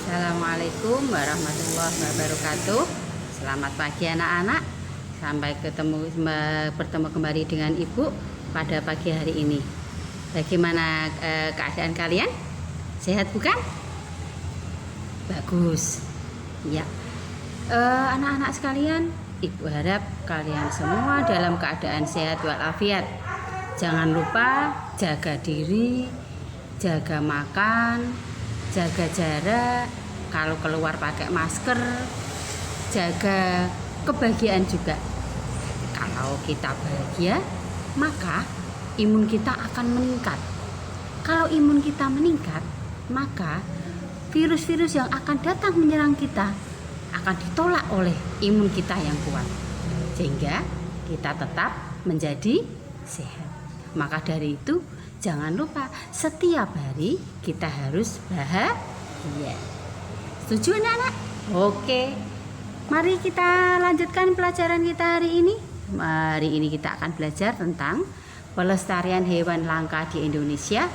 Assalamualaikum warahmatullahi wabarakatuh. Selamat pagi anak-anak. Bertemu kembali dengan Ibu pada pagi hari ini. Bagaimana keadaan kalian? Sehat bukan? Bagus. Ya. Anak-anak sekalian, Ibu harap kalian semua dalam keadaan sehat walafiat. Jangan lupa jaga diri, jaga makan, jaga jarak, kalau keluar pakai masker, jaga kebahagiaan juga. Kalau kita bahagia, maka imun kita akan meningkat. Kalau imun kita meningkat, maka virus-virus yang akan datang menyerang kita akan ditolak oleh imun kita yang kuat, sehingga kita tetap menjadi sehat. Maka dari itu, jangan lupa setiap hari kita harus bahagia. Setuju anak-anak? Oke. Mari kita lanjutkan pelajaran kita hari ini. Hari ini kita akan belajar tentang pelestarian hewan langka di Indonesia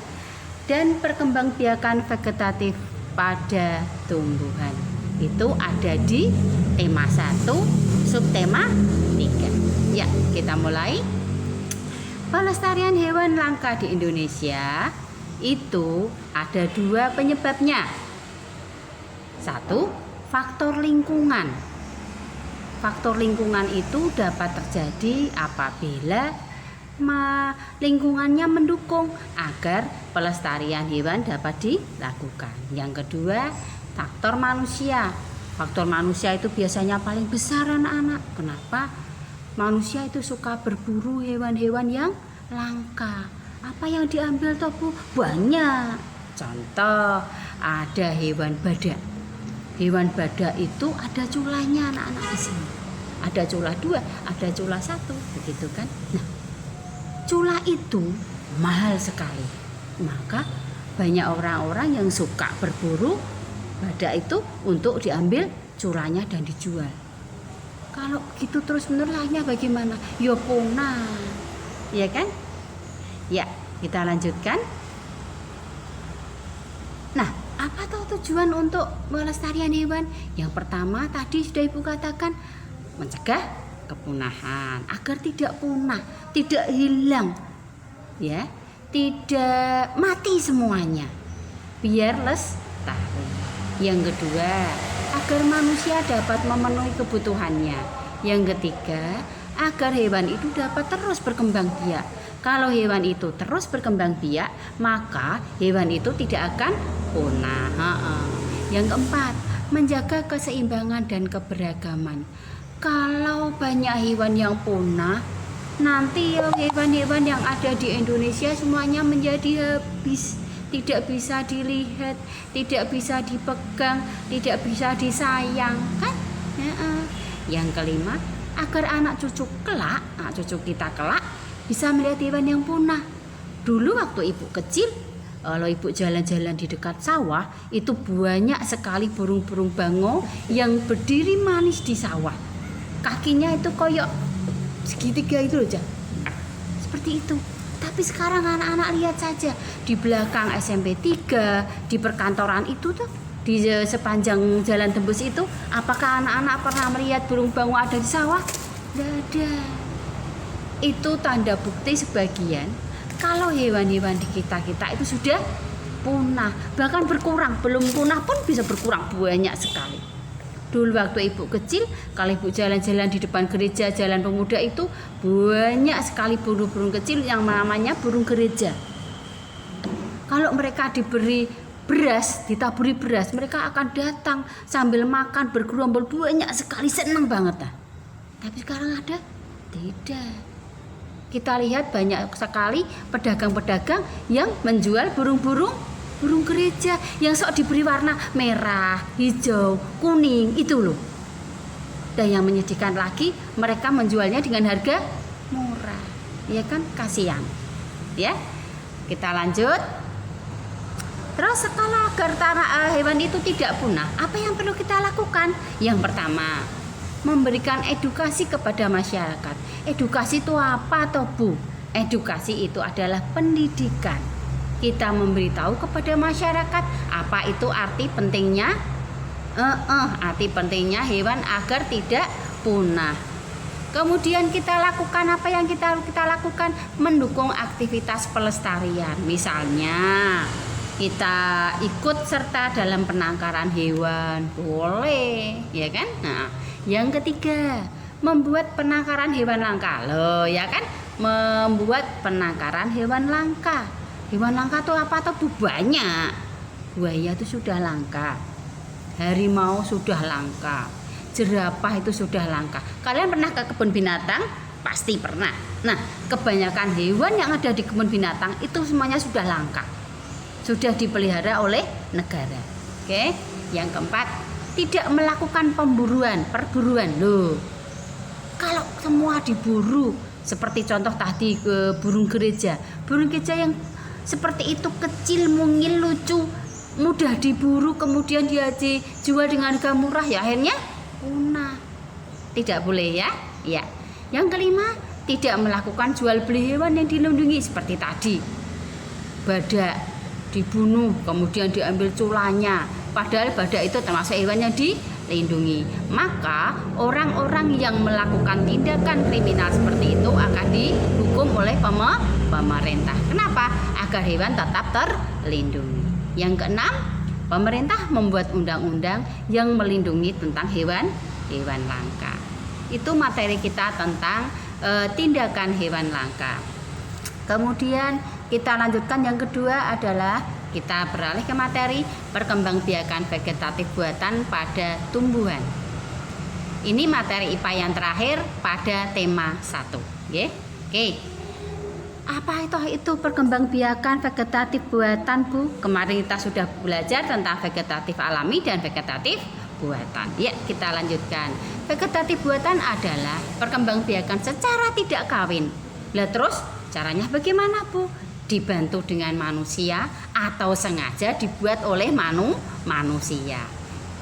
dan perkembangbiakan vegetatif pada tumbuhan. Itu ada di tema 1, subtema 3. Ya, kita mulai. Pelestarian hewan langka di Indonesia itu ada 2 penyebabnya. 1, faktor lingkungan. Faktor lingkungan itu dapat terjadi apabila lingkungannya mendukung agar pelestarian hewan dapat dilakukan. Yang kedua, faktor manusia. Faktor manusia itu biasanya paling besar anak-anak. Kenapa? Manusia itu suka berburu hewan-hewan yang langka. Apa yang diambil toh Bu? Banyak. Contoh, ada hewan badak. Hewan badak itu ada culanya anak-anak di sini. Ada cula 2, ada cula 1, begitu kan? Nah, cula itu mahal sekali. Maka banyak orang-orang yang suka berburu badak itu untuk diambil culanya dan dijual. Kalau gitu terus-menerus akhirnya bagaimana? Ya punah. Ya kan? Ya, kita lanjutkan. Nah, apa tuh tujuan untuk pelestarian hewan? Yang pertama tadi sudah Ibu katakan, mencegah kepunahan agar tidak punah, tidak hilang. Ya, tidak mati semuanya. Biar lestari. Yang kedua, agar manusia dapat memenuhi kebutuhannya. Yang ketiga, agar hewan itu dapat terus berkembang biak. Kalau hewan itu terus berkembang biak, maka hewan itu tidak akan punah. Yang keempat, menjaga keseimbangan dan keberagaman. Kalau banyak hewan yang punah, nanti hewan-hewan yang ada di Indonesia semuanya menjadi habis. Tidak bisa dilihat, tidak bisa dipegang, tidak bisa disayang, kan? Yang kelima, agar anak cucu kita kelak bisa melihat hewan yang punah. Dulu waktu Ibu kecil, kalau Ibu jalan-jalan di dekat sawah, itu banyak sekali burung-burung bango yang berdiri manis di sawah. Kakinya itu koyok segitiga itu aja. Seperti itu. Tapi sekarang anak-anak lihat saja di belakang SMP 3, di perkantoran itu tuh, di sepanjang jalan tembus itu, apakah anak-anak pernah melihat burung bango ada di sawah? Tidak ada. Itu tanda bukti sebagian kalau hewan-hewan di kita itu sudah punah, bahkan berkurang. Belum punah pun bisa berkurang banyak sekali. Dulu waktu Ibu kecil, kalau Ibu jalan-jalan di depan gereja Jalan Pemuda itu banyak sekali burung-burung kecil yang namanya burung gereja. Kalau mereka diberi beras, ditaburi beras, mereka akan datang sambil makan bergerombol banyak sekali, senang banget. Tapi sekarang ada? Tidak. Kita lihat banyak sekali pedagang-pedagang yang menjual burung gereja yang sok diberi warna merah, hijau, kuning itu loh. Dan yang menyedihkan lagi, mereka menjualnya dengan harga murah. Ya kan, kasihan. Ya. Kita lanjut. Terus setelah agar hewan itu tidak punah, apa yang perlu kita lakukan? Yang pertama, memberikan edukasi kepada masyarakat. Edukasi itu apa toh Bu? Edukasi itu adalah pendidikan. Kita memberitahu kepada masyarakat apa itu arti pentingnya Arti pentingnya hewan agar tidak punah. Kemudian kita lakukan apa yang kita lakukan? Mendukung aktivitas pelestarian. Misalnya kita ikut serta dalam penangkaran hewan, boleh, ya kan? Nah, yang ketiga, membuat penangkaran hewan langka. Loh, ya kan? Membuat penangkaran hewan langka. Hewan langka itu apa tuh? Banyak. Buaya itu sudah langka. Harimau sudah langka. Jerapah itu sudah langka. Kalian pernah ke kebun binatang? Pasti pernah. Nah, kebanyakan hewan yang ada di kebun binatang itu semuanya sudah langka. Sudah dipelihara oleh negara. Oke. Yang keempat, tidak melakukan perburuan. Loh. Kalau semua diburu, seperti contoh tadi ke burung gereja. Burung gereja yang seperti itu kecil, mungil, lucu, mudah diburu, kemudian dia dijual dengan harga murah, ya akhirnya punah. Tidak boleh ya. Ya. Yang kelima, tidak melakukan jual beli hewan yang dilindungi seperti tadi. Badak dibunuh, kemudian diambil culanya. Padahal badak itu termasuk hewan yang dilindungi. Maka orang-orang yang melakukan tindakan kriminal seperti itu akan dihukum oleh pemerintah. Kenapa? Agar hewan tetap terlindungi. Yang keenam, pemerintah membuat undang-undang yang melindungi tentang hewan langka. Itu materi kita tentang tindakan hewan langka. Kemudian kita lanjutkan, yang kedua adalah kita beralih ke materi perkembangbiakan vegetatif buatan pada tumbuhan. Ini materi IPA yang terakhir pada tema 1. Oke. Apa itu perkembangbiakan vegetatif buatan, Bu? Kemarin kita sudah belajar tentang vegetatif alami dan vegetatif buatan. Ya, kita lanjutkan. Vegetatif buatan adalah perkembangbiakan secara tidak kawin. Lah terus caranya bagaimana, Bu? Dibantu dengan manusia atau sengaja dibuat oleh manusia.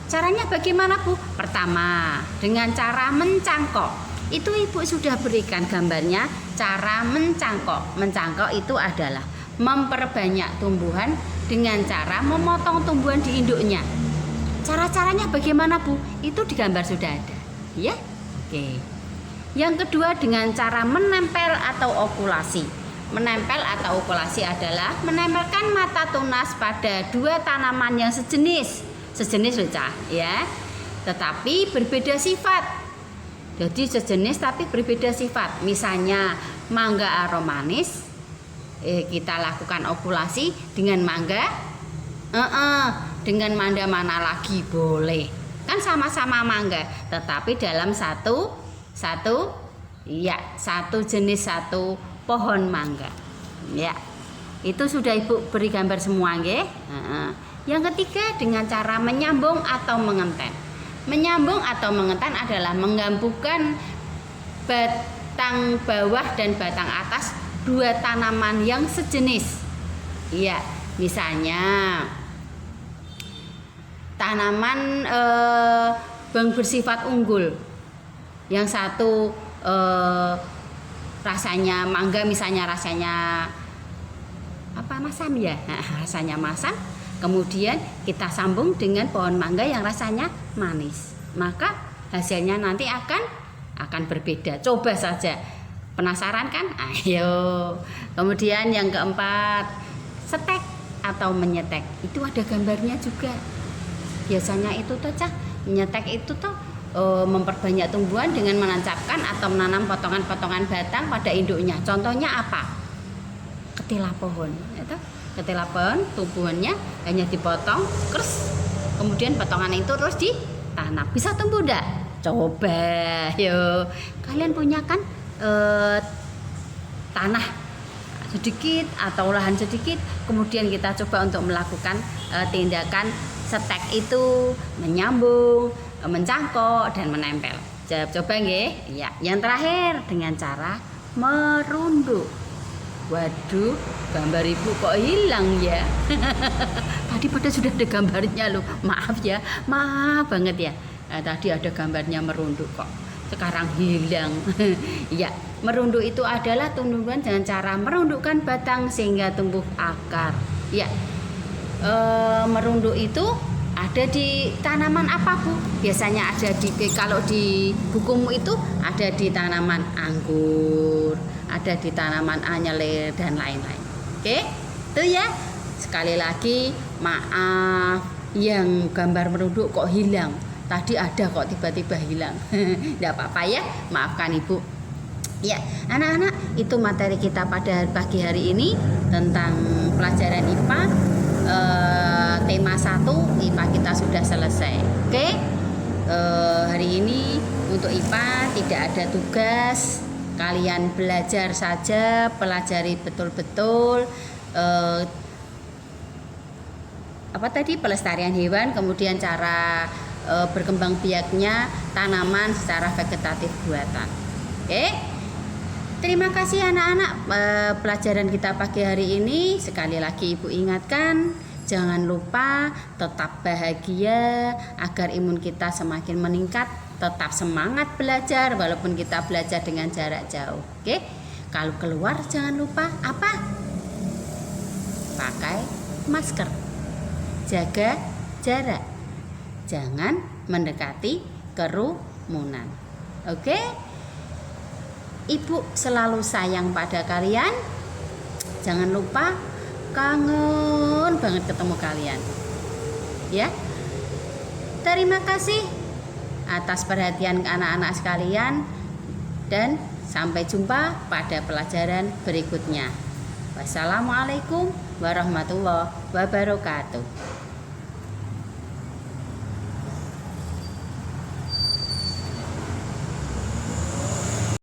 Caranya bagaimana, Bu? Pertama, dengan cara mencangkok. Itu Ibu sudah berikan gambarnya, cara mencangkok. Mencangkok itu adalah memperbanyak tumbuhan dengan cara memotong tumbuhan di induknya. Cara-caranya bagaimana, Bu? Itu di gambar sudah ada. Ya? Oke. Yang kedua, dengan cara menempel atau okulasi. Menempel atau okulasi adalah menempelkan mata tunas pada dua tanaman yang sejenis loh, Cah, ya. Tetapi berbeda sifat. Jadi sejenis tapi berbeda sifat. Misalnya mangga aromanis, kita lakukan okulasi dengan mangga. Dengan mangga mana lagi boleh. Kan sama-sama mangga, tetapi dalam satu jenis, satu pohon mangga. Ya. Itu sudah Ibu beri gambar semua, nggih. Yang ketiga, dengan cara menyambung atau mengenten. Menyambung atau mengetan adalah menggabungkan batang bawah dan batang atas dua tanaman yang sejenis. Iya, misalnya tanaman yang bersifat unggul. Yang satu rasanya mangga, misalnya rasanya masam ya. Rasanya masam. Kemudian kita sambung dengan pohon mangga yang rasanya manis. Maka hasilnya nanti akan berbeda. Coba saja. Penasaran kan? Ayo. Kemudian yang keempat, setek atau menyetek. Itu ada gambarnya juga. Biasanya itu tuh, Cah, menyetek itu tuh memperbanyak tumbuhan dengan menancapkan atau menanam potongan-potongan batang pada induknya. Contohnya apa? Ketela pohon, itu. Ketela pohon, tumbuhannya hanya dipotong, kemudian potongan itu terus ditanam. Bisa tumbuh enggak? Coba, yuk. Kalian punya kan tanah sedikit atau lahan sedikit, kemudian kita coba untuk melakukan tindakan setek itu, menyambung, mencangkok dan menempel. Coba nggih. Ya, yang terakhir dengan cara merunduk. Waduh, gambar Ibu kok hilang ya. Tadi pada sudah ada gambarnya loh. Maaf ya, maaf banget ya. Tadi ada gambarnya merunduk kok. Sekarang hilang. Ya, merunduk itu adalah tumbuhan dengan cara merundukkan batang sehingga tumbuh akar. Ya, merunduk itu ada di tanaman apa Bu? Biasanya ada di, kalau di bukumu itu ada di tanaman anggur, ada di tanaman anyelir dan lain-lain. Oke, itu ya. Sekali lagi maaf yang gambar meruduk kok hilang. Tadi ada kok tiba-tiba hilang. Tidak apa-apa ya, maafkan Ibu. Ya, anak-anak, itu materi kita pada pagi hari ini tentang pelajaran IPA. Tema 1 IPA kita sudah selesai. Oke, hari ini untuk IPA tidak ada tugas, kalian belajar saja, pelajari betul-betul apa tadi, pelestarian hewan, kemudian cara berkembang biaknya tanaman secara vegetatif buatan. Oke, terima kasih anak-anak, pelajaran kita pagi hari ini. Sekali lagi Ibu ingatkan, jangan lupa tetap bahagia agar imun kita semakin meningkat, tetap semangat belajar walaupun kita belajar dengan jarak jauh. Oke, kalau keluar jangan lupa apa? Pakai masker, jaga jarak, jangan mendekati kerumunan. Oke, Ibu selalu sayang pada kalian. Jangan lupa, kangen banget ketemu kalian. Ya. Terima kasih atas perhatian anak-anak sekalian dan sampai jumpa pada pelajaran berikutnya. Wassalamualaikum warahmatullahi wabarakatuh.